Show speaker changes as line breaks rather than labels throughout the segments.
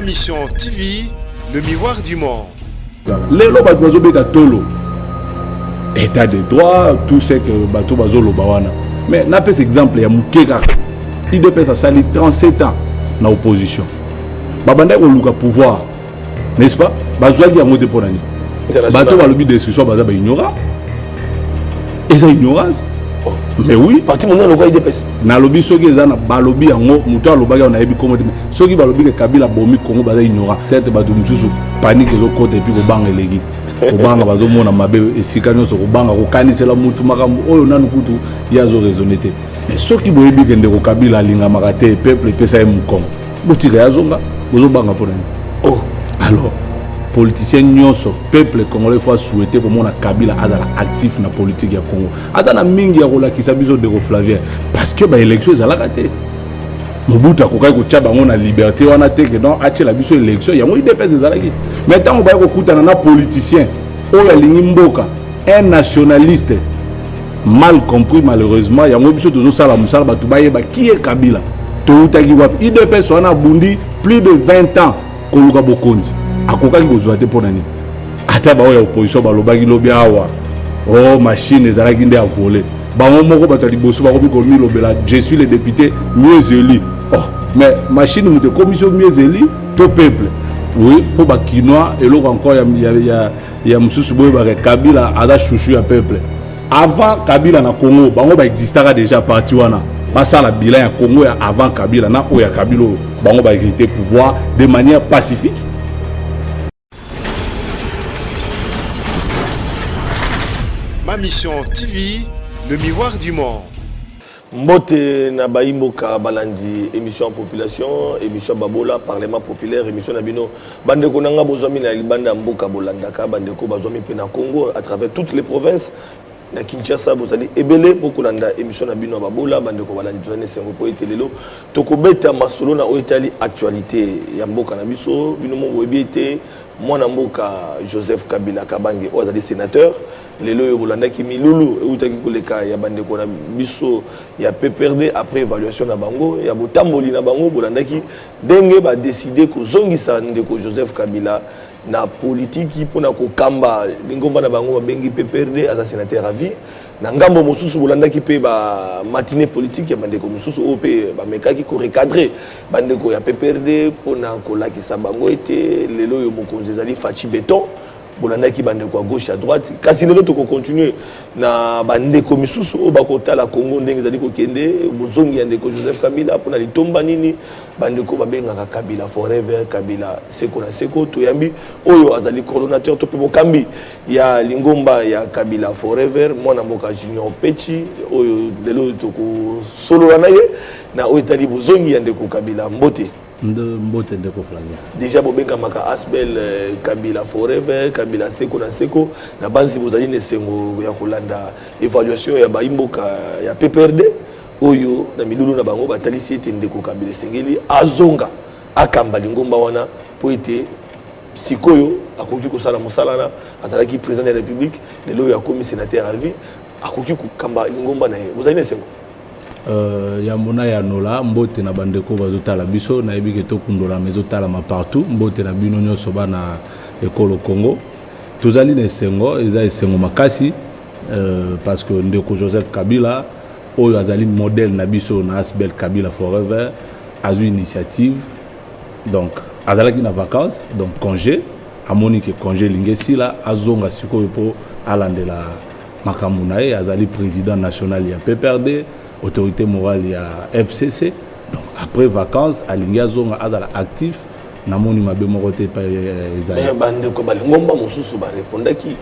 Mission TV, le miroir du monde.
Les lois tolo. État de droit, tout ce que bateau bazolo bawana. Mais n'a pas exemple ya mukeka. Il depuis ça sali 37 ans na opposition. Babanda ko luka pouvoir. N'est-ce pas? Bazwa ya ngote ponani. Bateau ba lobi destruction baza ba ignorant. Et ça ignorance. Mais oui,
parti mon le IDPS.
Na lobi soki ezana ba lobi yango muto alobaga na yebi komo soki ba lobi ke Kabila bomi Congo baza ignorant. Tête bato mususu panique zo côté puis ko banga elegi. Ko banga bazo mona mabe esika nyonso ko banga ko kanisela mutu makambo oyo nanu kutu yazo raisonner te. Mais soki boyebi ke ndeko Kabila alinga makate peuple pesa ye mukongo. Botika yazonga bozo banga pona.
Oh,
alors politicien nyonso peuple congolais faut souhaiter pour mona Kabila azala actif na politique ya Congo. Atana mingi ya kolakisa biso de Flavien parce que ba élection ezalaka te. Mobutu akokai ko tchaba ngona liberté wana te que non atie la biso élection ya mo IDPS ezalaki. Mais tant on ba ko kutana na politicien oyo alingi mboka un nationaliste mal compris malheureusement ya mo biso tozo sala musala batu bayeba qui est Kabila. To utaki wapi IDPS wana bundi plus de 20 ans koluka bokonzi. Akokaki kozwa te pona ni ata ba oya opposition balobaki lobi awa oh machine ezalaki nde a voler bango moko bato liboso bakomi komi lobela je suis le député mieux élu. Oh mais machine muté commission mieux élu to peuple oui pour ba kinois et l'autre encore ya mususu boye ba Kabila ada chouchou ya peuple avant Kabila na Congo bango ba existaka déjà parti wana basala bilan ya Congo ya avant Kabila na oya Kabila bango ba hérité pouvoir de manière pacifique.
Ma Mission TV, le miroir du monde.
Mbote na Baimboka Balandi, émission population, émission Babola, Parlement populaire, émission Nabino, Bandeko Nanga Bozomi na Libanda Mboka Bolandaka, Bandeko Bazomi Pena Congo, à travers toutes les provinces. Na Kinshasa, Bozali, Ebele, Bokolanda, émission Nabino Babola, Bandeko Balandi, Tozane Sengopo et Telelo, Tokobeta Masolo na Oitali, actualité, Yamboka Nabiso, Binomo Webiete, Mwana Mboka Joseph Kabila Kabange, Ozali sénateur. Lelo yo bolanda ki milulu eutaki koleka ya bandeko na biso ya PPRD après évaluation na bango ya botamboli na bango bolanda ki denge ba décider ko zongisa ndeko Joseph Kabila na politique pona ko kamba lingomba na bango bengi PPRD as sénateur à vie na ngambo mosusu bolanda ki pe ba matinée politique ya bandeko mosusu OP ba mekaki ko recadrer bandeko ya PPRD pona ko lakisa bango ete lelo yo mokonzi zali Fachi Beton bolanda ki bandeko à gauche à droite kasi lelo to ko continuer na bandeko misusu o bakota la Congo ndenge zali ko kende bozongi ya ndeko Joseph Kabila pona litomba nini bandeko babenga Kabila forever Kabila seko na seko to yambi oyo azali coordonnateur to pe bokambi ya lingomba ya Kabila forever mwana mboka Junior Pechi oyo lelo to ko solo na ye na oyo tali bozongi ya ndeko Kabila mbote
Mbote ndeko Flavien.
Déjà bobenga maka Asbel Kabila forever Kabila seko na seko na banzi bozali ne sengo ya kolanda évaluation ya Baimboka ya PPRD oyo na milulu na bango batalisi ete ndeko Kabila sengeli azonga akamba lingomba wana po ete sikoyo akoki kosala mosala na azalaki président de la République lelo ya komi sénateur à vie akoki kukamba lingomba na ye bozali ne sengo
yambona ya nola mbote na bandeko bazotala biso na yebi ke tokundola mezotala ma partout mbote na bino nyonso bana ekolo Congo tozali na esengo eza esengo makasi parce que ndeko Joseph Kabila oyo azali modèle na biso na Asbel Kabila forever azu initiative donc azalaki na vacances donc congé amoni ke congé lingesi la azonga sikoyo po alandela makambo na ye azali président national ya PPRD autorité morale ya FCC donc après vacances alingia zonga azala actif na moni mabe morote pa ezali
bandeko balingomba mosusu ba répondaki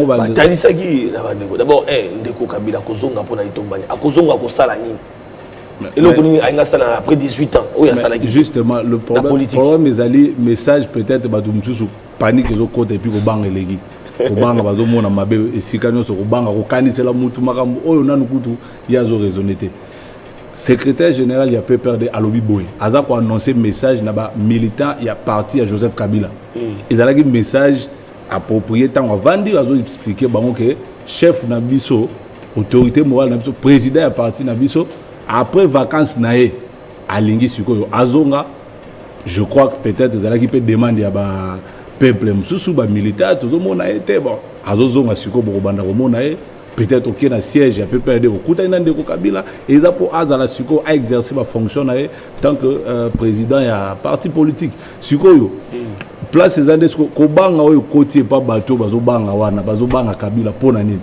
batalisaki na bandeko d'abord ndeko Kabila kozonga pona itombanya akozonga kosala nini et donc ni ainga sala après 18 ans oya sala
justement le problème ezali message peut-être batu mosusu panique zo côté puis ko banga elegi kobanga bazomona mabe esika nyonso kobanga kokanisela mutu makambo oyo nanu kutu yazo raisonner te secrétaire général ya PPRD alobi boy aza ko annoncer message na ba militant ya parti ya Joseph Kabila ezalaki message approprié tant avandi azo expliquer bango que chef na biso autorité morale na biso président ya parti na biso après vacances nae alingi sikoyo azonga je crois que peut-être Zala qui peut demander à ba peuple mususu ba militaire tout le monde a été bon azozo ngasiko bokobanda komona peut-être aucun siège à peu près de okuta inande ko Kabila et ça pour azala siko a exercer ma fonction en tant que président ya parti politique sikoyo place ces andes ko banga oyo côté pas bateau bazobanga wana bazobanga Kabila pona nini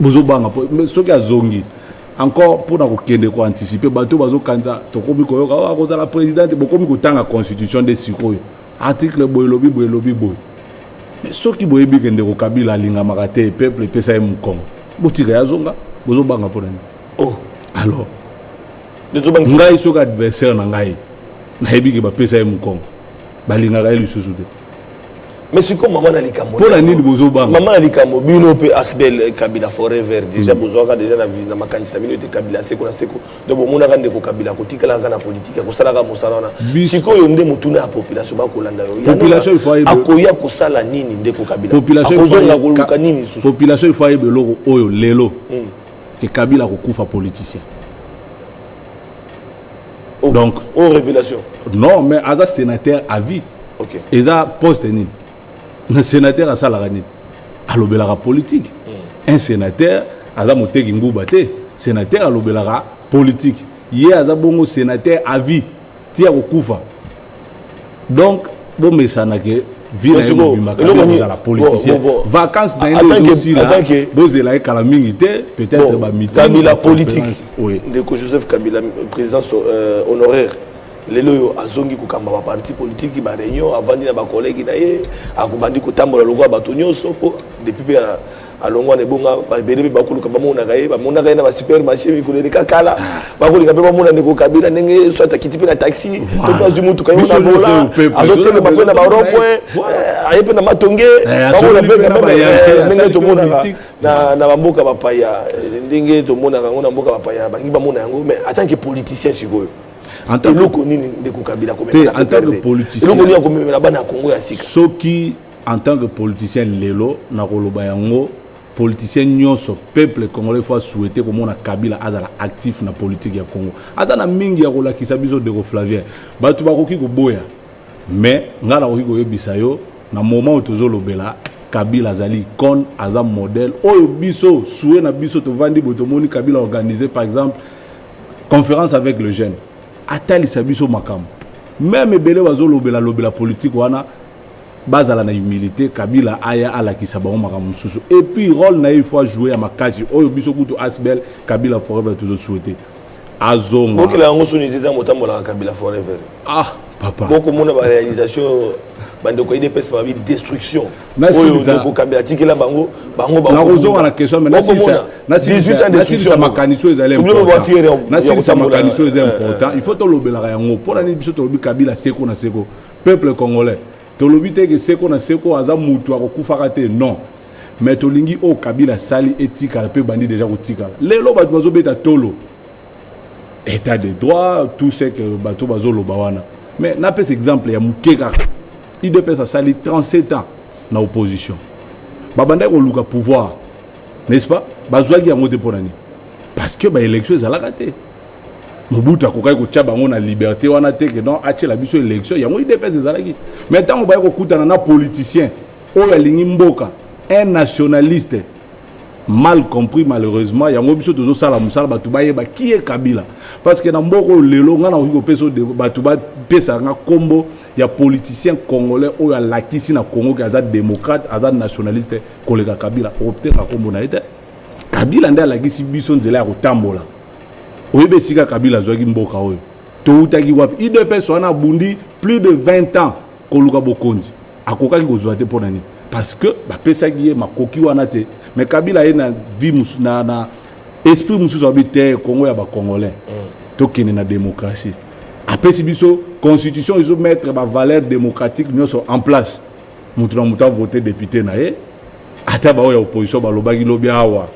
bozobanga mais soki azongi encore pour na kokende ko anticiper bateau bazokanza to komi ko yoka akoza la présidente bokomi ko tanga constitution de sikoyo article boyelobi boy mais soki boyebi kende ko Kabila linga makate peuple pesa mu Congo botika yazonga bozobanga pona nini
oh
alors
les
soki adversaire na ngai na yebi ke ba pesa mu Congo balinga ga lisusu de
mais c'est comme maman Alikamo
pour la nid bozobanga
maman Alikamo bino pe asbel Kabila forever déjà bozwaka déjà na vie na makanisa bino te Kabila seko na seko donc bomona kande ko Kabila ko tikala ngana politique ko sala ka mosala na siko yo nde mutuna ya population ba ko landa yo
population il faut
akoya ko sala nini nde ko Kabila
population
akozonga ko luka nini susu
population il faut aibe loko oyo lelo que Kabila ko kufa politicien donc
oh révélation
non mais aza sénateur à vie
OK
et ça poste nini un sénateur à Salarani, à l'obélara politique. Un sénateur à la moté Gingubate, sénateur à l'obélara politique. Hier à Zabongo sénateur à vie, tia au Koufa. Donc, bon, mais ça n'a que vie à la politicien. Vacances dans les aussi là, Bozela et Kalamingité, peut-être
Kabila politique.
Oui.
De Joseph Kabila, président honoraire. Lelo azongi ko kamba parti politique ba réunion avant dina ba collègue na ye akubandi ko tambola logo ba tonyoso po depuis a longwa ne bonga ba bebe ba kuluka ba mona ga na ba supermarché mi ko le kakala ba kuluka ba mona ne ko Kabila ndenge soit akitipi na taxi to pas du mutu kayo na bola azotele ba kwenda ba rompoint ayepe na matonge ba mona be ndenge to mona na bamboka ba paya ndenge to mona ga ngona mboka ba paya ba ngi ba mona yango mais en tant que politicien sikoyo en tant que
politicien soki en tant que politicien lelo na koloba yango politicien nyonso peuple congolais faut souhaiter que mona Kabila azala actif na politique ya Congo ata na mingi ya kolakisa biso de Flavien batu bakoki ko boya mais ngana koki ko yebisa yo na moment où tozolobela Kabila azali kon aza modèle oyo biso souhait na biso to vandi botomoni Kabila organiser par exemple conférence avec le jeune atali sabiso makam même belé wazo lobela politique wana bazala na humilité Kabila aya ala kisaba makam mususu et puis rôle na il faut jouer à makasi oyo biso kutu asbel Kabila forever toujours souhaiter azonga
donc la ngo sonité dans motambola Kabila forever
ah papa
beaucoup mon réalisation bande ko ide pesa ba destruction
oyo ko
Kabila tikela bango ba
na kozonga la question mais na 18 ans de destruction makaniso ezali important il faut to lobela yango pour ani biso to lobi Kabila seko na seko peuple congolais to lobi te que seko na seko aza mutu akokufa te non mais to lingi o Kabila sali etika la pe bandi déjà kotika lelo ba bazo beta tolo état de droit tout ce que bato bazo loba wana mais na pes exemple ya mukeka IDPS a sali 37 ans na opposition. Babanda ko luka pouvoir. N'est-ce pas? Bazwagi ya ngote ponani. Parce que ba élection za la raté. Mobutu akokai ko tchaba ngona liberté wana te que non ache la biso élection ya ngo IDPS za laki. Mais tant ko ba ko kutana na politicien o ya lingi mboka un nationaliste mal compris malheureusement ya ngo biso tozo sala musala batu ba yeba qui est Kabila parce que na mboko lelo ngana ko peso de batu ba pesa nga kombo ya politicien congolais o ya lakisi na Congo kaza démocrate aza nationaliste kolega Kabila opter ka kombo na ete Kabila nda lakisi biso nzela ya kotambola oyebe sika Kabila zwaki mboka oyo to utaki wapi IDPS wana bundi plus de 20 ans koluka bokondi akokaki kozwa te pona ni parce que ba pesa ki makoki wana te mais Kabila ena vie na esprit mususu habité Congo ya ba congolais to kene na démocratie après si biso constitution ils ont mettre ba valeur démocratique nous sont en place mutu voter député na ye ata ba ya opposition ba lobaki lobi awa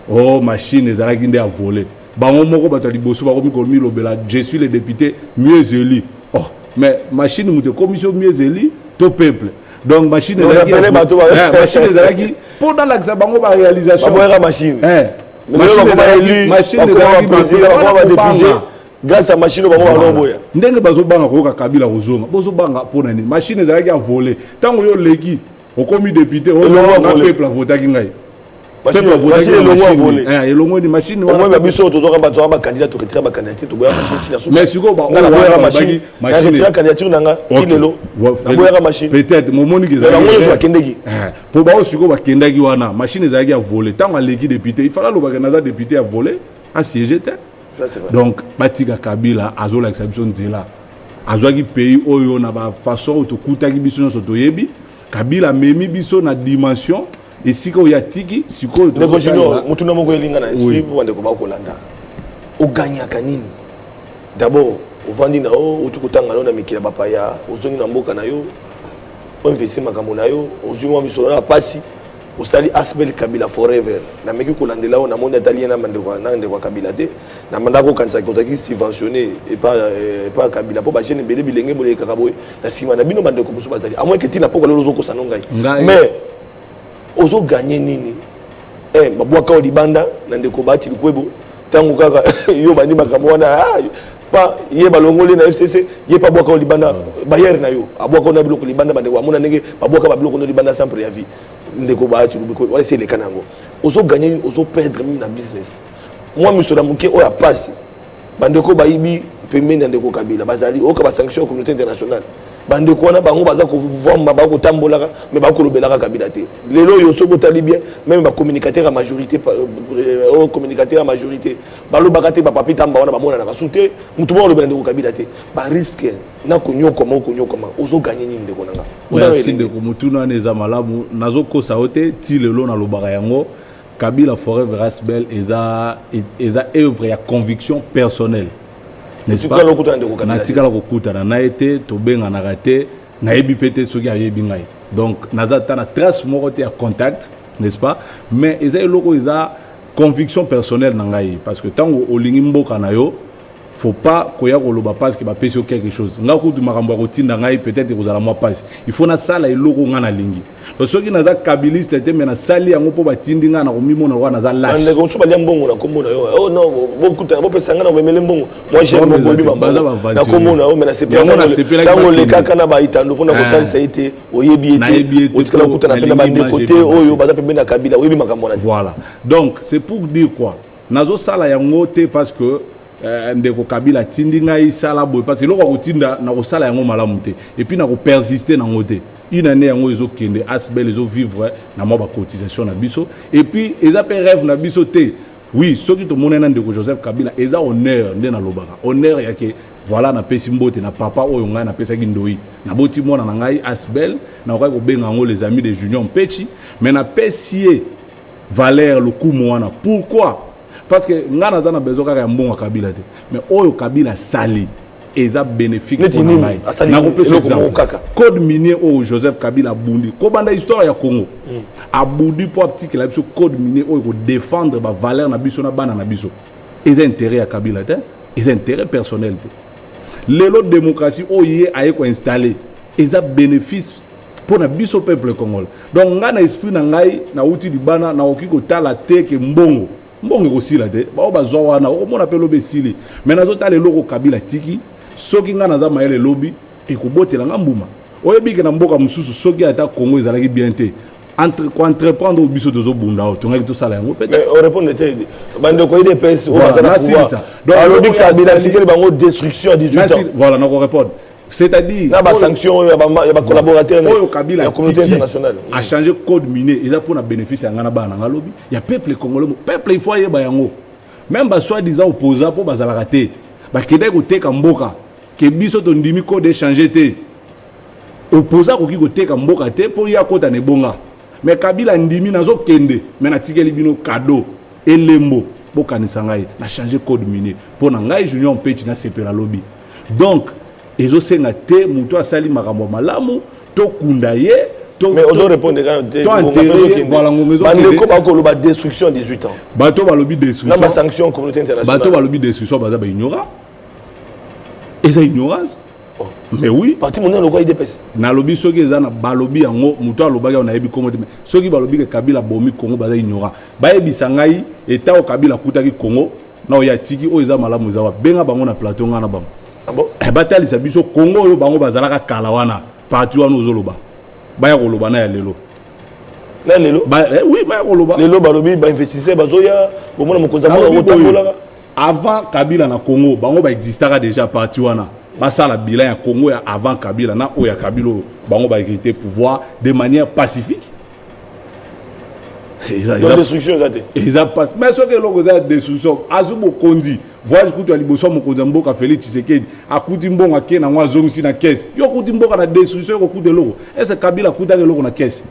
oh machine ezalaki nde a voler bango moko bato liboso ba komi komi lobela je suis le député mieux élu oh mais machine mutu commission mieux élu to peuple donc machine ezalaki pendant l'accès bango ba réalisation
machine
machine ezalaki
grâce à machine au moment où
ndenge bazobanga koyoka Kabila kozonga bozobanga mpona nini machine ezalaki ya volé ntango yo leki okomi député oyoka peuple avotaki ngai peuple avotaki elongo ni machine
wana ba biso tozoka bato ba candidat to retira ba candidature to boya machine tina suka
mais siko ba
boya machine retira candidature nanga kilelo boya machine
peut-être momoni
ke ezalaki
po ba siko ba kendaki wana machine ezalaki ya volé ntango leki député il fallait lobaka naza député ya volé a siégé te donc batika Kabila azola exception nzela azwaki pays oyo na ba façon tokutaki biso nyonso toyebi Kabila memi biso na dimension esika oya tiki sikoyo
to continue mutuna moko elinga na esprit wande ko ba kolanda o gagnaka nini d'abord ovandi na o utukutanga na mikila bapaya ozongi na mboka na yo o investir makambo na yo ozungi misolo na pasi osali Asbel Kabila forever na meki kolandela o na monde italien na ndeko Kabila te na mandako kanisa kotaki subventionné et pas Kabila po ba jeune belé bilenge bolé kakaboy na sima na bino mandeko musu bazali a moins que ti na poko lolo zoko sanongai mais ozo gagner nini babwaka o libanda na ndeko bati likwebo tango kaka yo bandi makambo wana pa ye balongoli na FCC ye pa bwaka o libanda bayer na yo abwaka na biloko libanda bandeko amona ndenge babwaka babiloko no libanda sans préavis ndeko bati lubiko wala c'est le kanango ozo gagner ozo perdre même na business moi monsieur Muke o ya passe bandeko bayibi pembeni na ndeko Kabila bazali o ka ba sanction communauté internationale bandeko wana bango baza ko vomba ba ko tambolaka mais ba ko lobelaka Kabila te lelo yo soko tali bien même ba communicateur à majorité au communicateur à majorité ba lobaka te ba papi tamba wana ba mona na basute mutu ba lobela ndeko Kabila te ba risque na ko nyokoma ozo gagner nini ndeko nanga
oya ndeko mutu na neza malamu nazo kosa ote ti lelo na lobaka yango Kabila Forever Asbel eza œuvre ya conviction personnelle n'est-ce pas natikala kokutana na ete tobenga na raté na yebi pete soki ayebi ngai donc naza ta na trace moko te ya contact n'est-ce pas mais eza eloko eza conviction personnelle na ngai parce que tango olingi mboka na yo faut pas koya koloba parce que ba pesi quelque chose nga kutu makambo ya kotinda ngai peut-être kozala moi passe il faut na sala eloko nga na lingi donc soki naza kabiliste te mais na sali yango po batindi nga na komimo na kwa naza lâche
ande ko so balia mbongo na komona yo oh non bokuta bo pesa nga na memele mbongo moi j'aime beaucoup bi mamba na komona o mais na sepela tango le kaka na ba itando pona kotalisa ite oyebi ete otikala kuta na pena ba de côté oyo baza pembeni na Kabila oyebi makambo na
voilà donc c'est pour dire quoi nazo sala yango te parce que ndeko Kabila tindi ngai sala boy parce que loko kotinda na ko sala yango malamu te et puis na ko persister na ngote une année yango ezo kende Asbel ezo vivre na mo ba cotisation na biso et puis eza pe rêve na biso te oui soki to monena ndeko Joseph Kabila eza honneur nde na lobaka honneur yake voilà na pesi mbote na papa oyo ngai na pesa ki ndoi na boti mona na ngai Asbel na ko benga ngo les amis de Junior Mpechi mais na pesier Valère le coup moana pourquoi parce que ngana zana bezo kaka ya mbongo Kabila te mais oyo Kabila sali eza bénéfique pour ngai na ko pesa exemple code minier au Joseph Kabila bundi ko banda histoire ya Congo abundi po petit que la biso code minier oyo ko défendre ba valeur na biso na bana na biso eza intérêt ya Kabila te eza intérêt personnel te lelo démocratie oyo aye ko installer eza bénéfice pour na biso peuple congolais donc ngana esprit na ngai na uti libana na okiko tala te ke mbongo kosila te bao bazwa wana okomona pe lobe sili mais nazotala eloko Kabila tiki soki nga naza mayele lobi ekobotela nga mbuma oyebi ke na mboka mususu soki ata Congo ezalaki bien te entreprendre au biso tozo bunda o tongaki to sala yango peut-être
mais on répond te bande ko ide PS o bazana pouvoir donc alobi Kabila tiki bango destruction à 18 ans
voilà na ko répondre c'est-à-dire
na ba sanction ya ba collaborateur
na Kabila communauté internationale a changé code minier eza pour na bénéfice ya ngana bana ngalobi ya peuple congolais peuple il faut yeba yango même ba soi-disant opposant pour bazala raté ba kende ko teka mboka ke biso to ndimi code changer te opposant ko ki ko teka mboka te pour ya kota ne bonga mais Kabila ndimi nazo kende mais na tikeli bino cadeau elembo bokanisa ngai na changer code minier pour na ngai Junior Mpechi na sepela lobby donc ezo senga te muto asali makambo malamu to kundaye to
mais ozo répondre quand
voilà ngomezo
bandeko ba ko loba destruction à 18 ans
bato ba lobi destruction
na ba sanction communauté internationale
bato ba lobi destruction baza ba ignorant eza ignorance mais oui
parti mondial lokwa IDPS
na lobi soki eza na ba lobi yango muto alobaka na yebi Congo te soki ba lobi ke Kabila bomi Congo baza ignorant ba yebisa ngai eta o Kabila kutaki Congo na oya tiki o eza malamu eza wa benga bango na plateau ngana bango.
Ah bon?
Batalisa biso Congo oyo bango bazalaka kala wana parti wana ozoloba. Baya koloba na ya lelo.
Na lelo?
Oui, baya koloba.
Lelo balobi ba investisseur bazoya bomona mokonza mo otambola.
Avant Kabila na Congo, bango ba existaka déjà parti wana. Basa la bilan ya Congo ya avant Kabila na oya Kabila bango ba hérité pouvoir de manière pacifique.
La destruction zate.
Ils passent. Mais ce que l'on a destruction, azubo kondi, voyage kutu ali boso mo konza mboka Félix Tshisekedi, akuti mbonga ke na ngwa zongi si na caisse. Yo kuti mboka na destruction ko kutu loko. Est-ce Kabila kuta ke loko na caisse?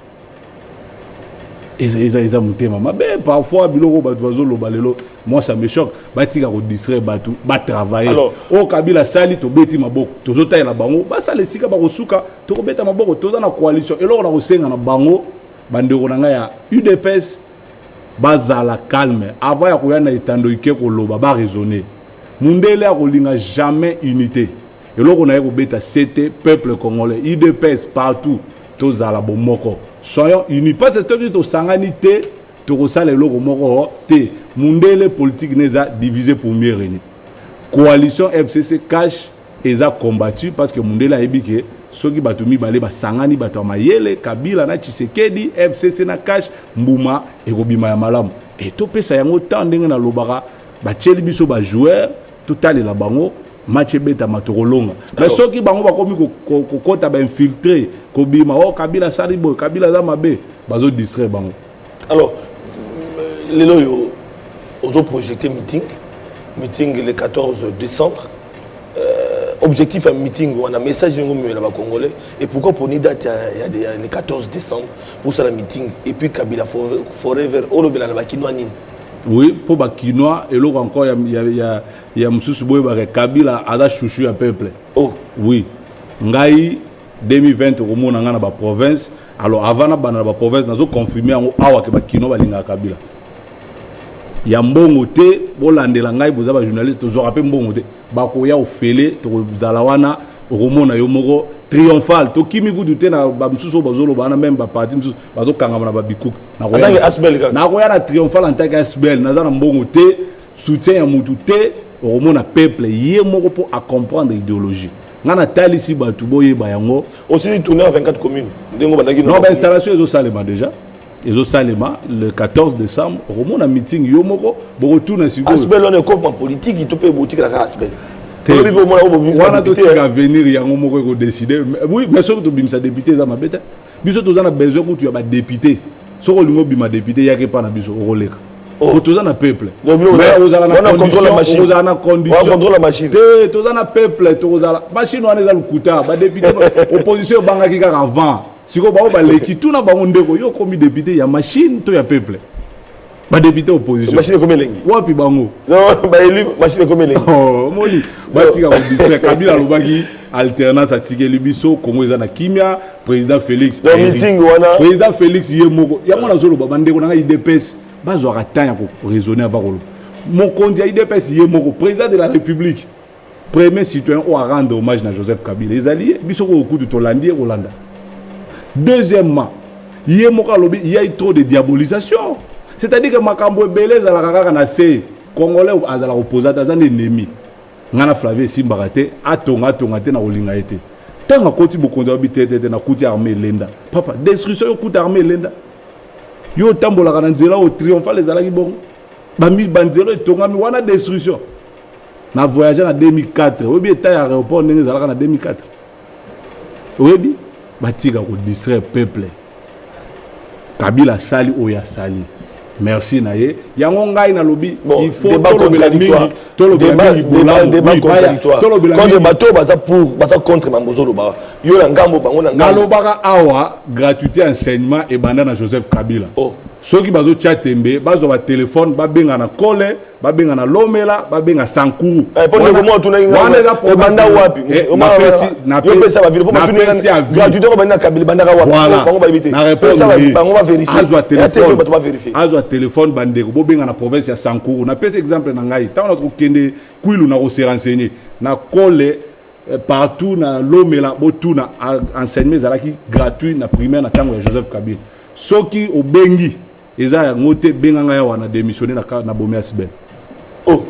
Eza mutema. Mais parfois biloko batu bazolo balelo, moi ça me choque. Batika ko distraire batu, ba travailler. O Kabila sali to beti maboko. Tozota la bango, ba sale sika ba ko suka, to ko beta maboko, toza na coalition. Eloko na ko senga na bango. Bandeko nanga ya UDPS bazala calme avant ya koya na etando ike koloba ba raisonner mundele ya kolinga jamais unité eloko na yeko beta c'était peuple congolais UDPS partout tozala bomoko soyons unis pas c'est tout to sanganité to kosala eloko moko te mundele politique neza divisé pour mieux régner coalition FCC cash eza combattu parce que mundele a ebike soki batumi bale basangani bato mayele Kabila na Tshisekedi FCC na cash mbuma ekobima ya malamu et to pesa yango temps ndenge na lobaka batieli biso ba joueur totali la bango match beta matolonga mais soki bango bakomi kokota ba infiltrer kobima o Kabila salibo Kabila za mabe bazo distraire bango.
Alors lelo yo ozo projeter meeting le 14 décembre. Objectif à meeting, on a un message là-bas congolais. Et pourquoi pour une date, il y a le 14 décembre pour ça le meeting. Et puis Kabila Forever, on a le Kinois.
Oui, pour le Kinois, et là encore, il y a Moussou Boy, Kabila a chouchou un peuple. Oh. Oui. Ngai 2020, au moment où on a la province, alors avant la province, nous avons confirmé que Kinois va Kabila. Il y a un bon côté, vous avez un journaliste, vous avez un bon côté. Bakoya ofele to zalawana romona yo moko triomphal to kimi gudute na ba msuso bazolo bana même ba parti msuso bazo kangama na ba bikuku na koya asbel na koya na triomphal en tant qu'asbel na za na mbongo te soutien ya mutu te romona peuple ye moko pour à comprendre idéologie ngana talisi batu boye ba yango
aussi tourner à 24 communes ndengo bandaki
non ba installation ezo salema déjà ezo salema le 14 décembre romona meeting yo moko boko tourner siko
asbel on est comme politique il to pe boutique la asbel
wana totika venir yango moko ko décider oui mais surtout bimisa député za mabeta biso tozana besoin kutu ya ba député soko lingo bima député yake pa na biso oroleka ko tozana peuple mais ozala na condition ozala na condition
contrôle la machine
te tozana peuple tozala machine wana eza lukuta ba député opposition bangaki kaka avant siko ba leki tuna bango ndeko yo komi député ya machine to ya peuple ba député opposition
machine comme lengi
wapi bango
non ba élu machine comme lengi
oh moni batika ko dise Kabila lobaki alternance atikeli biso Congo eza na kimia président Félix
meeting wana
président Félix yemoko yango na zolo baba ndeko na IDPS bazwa ratanya ko raisonner avant ko mokonzi ya IDPS yemoko président de la République premier citoyen au rendre hommage na Joseph Kabila les alliés biso ko kutu tolandi Rolanda deuxièmement yemoko lobi il y a trop de diabolisation. C'est-à-dire que Makambo Belé za la kaka na se congolais azala opposant azana ennemi ngana Flavie Simbarate atonga te na olinga ete tanga koti bokonza bitete na kuti armée lenda papa destruction yo kuti armée lenda yo tambola kana nzela au triomphal ezala ki bongo ba mi banzelo etonga mi wana destruction na voyage na 2004 obi eta ya aéroport ndenge ezala na 2004 obi batika ko distraire peuple Kabila sali oya sali. Merci naye. Yango ngai na lobi il faut tolobela mingi débat contradictoire.
Quand les bateaux baza pour baza contre Mambozo loba. Yo na ngambo bango na ngambo.
Nalobaka awa gratuité enseignement et bandana Joseph Kabila. Oh. Soki bazo chatembe bazo ba téléphone ba benga na kole ba benga na lomela ba benga sankuru.
Pour le moment tuna inga banda wapi.
Na pesa ba vile pour tuna gratuité ko banda Kabila banda wapi. Bango ba éviter. Na réponse bango va vérifier. Azwa téléphone ba vérifier. Azwa téléphone bandeko bo benga na province ya sankuru. Na pesa exemple na ngai. Tant notre kende kuilu na ko se renseigner. Na kole partout na lomela botuna enseignement zalaki gratuit na primaire na tango ya Joseph Kabila. Soki obengi eza ngote benga ngaya wana démissionner na bomé asben
Oh.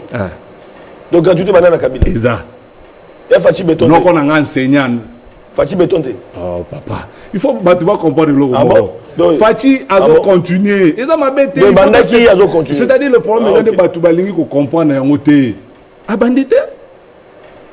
Donc gratuité banana Kabila.
Eza.
Ya Fachi Beton.
Non qu'on a enseignant.
Fachi Beton.
Oh papa. Il faut battre comprendre le
ah bon?
Fachi a continué. Eza ma bête.
Mais bandaki a continué.
C'est-à-dire le problème est de battre balingi ko comprendre en côté. A bandité.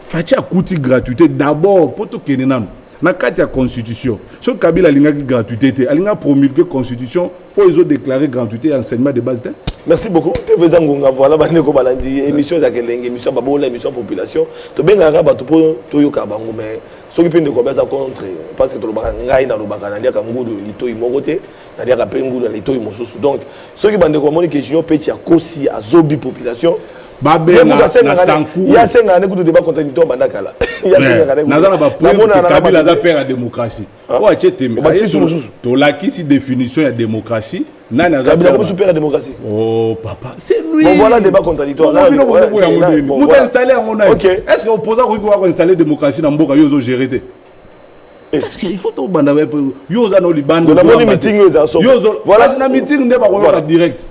Fachi a coûté gratuité d'abord pour tout kenenan. Na kati ya constitution. So Kabila linga gratuité, alinga promulguer constitution pour ils ont déclaré gratuité enseignement de base.
Merci beaucoup. Te faisant ngonga voilà bande ko balandi émission za kelenge émission babola émission population. To benga raba to po to yoka bango mais soki pende ko baza contre parce que to lobaka ngai na lobaka na liaka ngudu litoyi mokote na liaka pe ngudu na litoyi mosusu. Donc soki bande ko moni question peti ya kosi azobi population.
Babe na sanku
ya senga ne kudu débat contre litoyi banda kala. Ya senga ne.
Nazana ba preuve que Kabila za père à démocratie. O achete me. To la qui si définition ya démocratie.
Kabila comme super la démocratie.
Oh papa, c'est lui.
Bon voilà débat contradictoire.
Vous installé en on. Est-ce que opposant ko installer démocratie na mboka yo zo gérer? Est-ce qu'il faut to banda yo za no libanda.
On a meeting yo za.
Voilà c'est na meeting ndeba ko yo direct.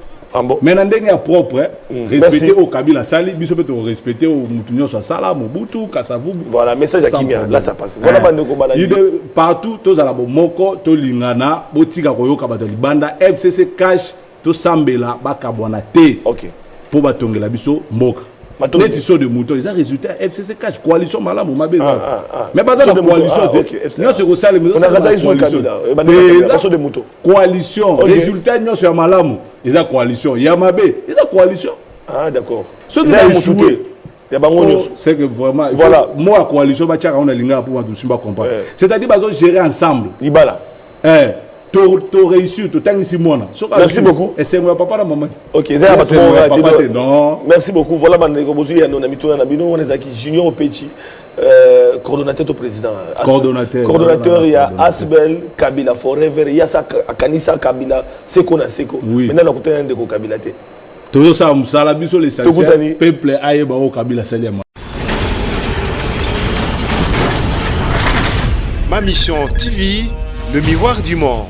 Maintenant ndenge ya propre respecter au Kabila sali biso peut respecter au mutunyo so sala mobutu kasavu.
Voilà message à Kimia là ça passe. Voilà bande ko bala.
Partout to za la bomoko to lingana botika ko yoka bato libanda FCC cash to sambela bakabwana te.
OK.
Pour batongela biso mboka. Net so de mouton ils ont résultat FCC cash coalition malamu mabeza. Mais pas la coalition non c'est ko sala mais
on a raza ils ont coalition de mouton.
Coalition résultat non sur malamu. Ils ont coalition Yamabe ils ont coalition.
Ah d'accord.
Ceux qui ont échoué
c'est
que vraiment
voilà
moi coalition ba tchaka on a linga pour tout simba comprendre. C'est-à-dire bazo gérer ensemble.
Libala.
To réussir to tangisi mona.
Merci beaucoup.
Et c'est moi papa na maman.
OK, non. Merci beaucoup. Voilà bande ko bozu ya non ami tuna na bino on ezaki junior au petit coordonnateur au président. Coordonnateur il y a Asbel Kabila forever il y a ça Kanisa Kabila Seko na Seko. Maintenant na kutana ndeko Kabila te.
Toujours ça musala biso les essentiels peuple ayeba o Kabila Salia.
Ma mission TV, le miroir du monde.